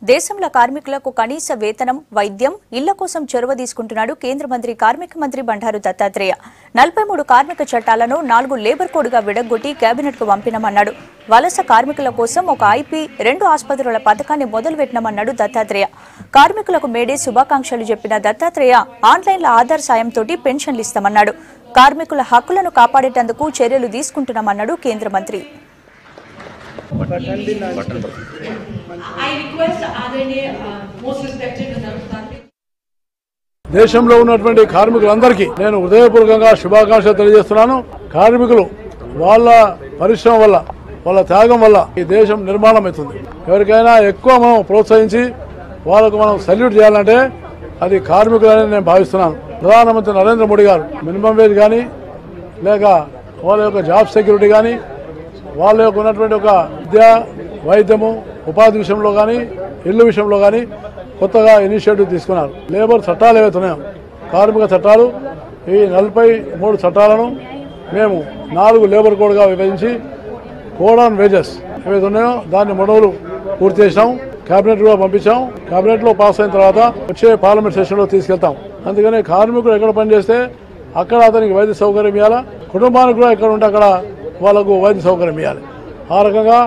దేశంలో కార్మికులకు కనీస వేతనం, వైద్యం, ఇళ్ల కోసం చొరవ తీసుకుంటున్నాడు కేంద్ర మంత్రి కార్మిక మంత్రి బండారు దత్తాత్రేయ. 43 కార్మిక చట్టాలను 4 లేబర్ కోడ్గా విడగొట్టి కేబినెట్కు పంపినామన్నాడు. వలస కార్మికుల కోసం ఒక ఐపీ 2 ఆసుపత్రుల పథకాన్ని మొదలుపెట్టినామన్నాడు దత్తాత్రేయ. కార్మికులకు మేడే శుభాకాంక్షలు చెప్పిన దత్తాత్రేయ ఆన్లైన్ల ఆధార్ సాయంతో పెన్షన్లు ఇస్తామన్నాడు. కార్మికుల హక్కులను కాపాడేందుకు చర్యలు తీసుకుంటున్నామన్నాడు కేంద్ర మంత్రి. దేశంలో ఉన్నటువంటి కార్మికులందరికీ నేను హృదయపూర్వకంగా శుభాకాంక్షలు తెలియజేస్తున్నాను. కార్మికులు వాళ్ళ పరిశ్రమ వల్ల, వాళ్ళ త్యాగం వల్ల ఈ దేశం నిర్మాణం అవుతుంది. ఎవరికైనా ఎక్కువ మనం ప్రోత్సహించి వాళ్ళకు మనం సల్యూట్ చేయాలంటే అది కార్మికులని నేను భావిస్తున్నాను. ప్రధానమంత్రి నరేంద్ర మోడీ గారు మినిమం వేజ్ కానీ, లేక వాళ్ళ యొక్క జాబ్ సెక్యూరిటీ కానీ, వాళ్ళ యొక్క ఉన్నటువంటి ఒక విద్య, వైద్యము, ఉపాధి విషయంలో కానీ, ఇల్లు విషయంలో కానీ కొత్తగా ఇనిషియేటివ్ తీసుకున్నారు. లేబర్ చట్టాలు ఏవైతే ఉన్నాయో, కార్మిక చట్టాలు, ఈ 43 చట్టాలను మేము 4 లేబర్ కోడ్గా విభజించి కోడ్ ఆన్ వేజెస్ ఏవైతే ఉన్నాయో దాన్ని మనవులు పూర్తి చేసాం. కేబినెట్ కూడా పంపించాం. కేబినెట్లో పాస్ అయిన తర్వాత వచ్చే పార్లమెంట్ సెషన్లో తీసుకెళ్తాం. అందుకని కార్మికుడు ఎక్కడ పనిచేస్తే అక్కడ అతనికి వైద్య సౌకర్యం ఇవ్వాలా, కుటుంబానికి కూడా ఎక్కడ ఉంటే అక్కడ వాళ్ళకు వైద్య సౌకర్యం ఇవ్వాలి. ఆ రకంగా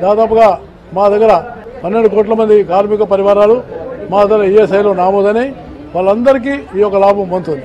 దాదాపుగా మా దగ్గర 12 కోట్ల మంది కార్మిక పరివారాలు మా దగ్గర ఈఎస్ఐలో నమోదని వాళ్ళందరికీ ఈ యొక్క లాభం పొందుతుంది.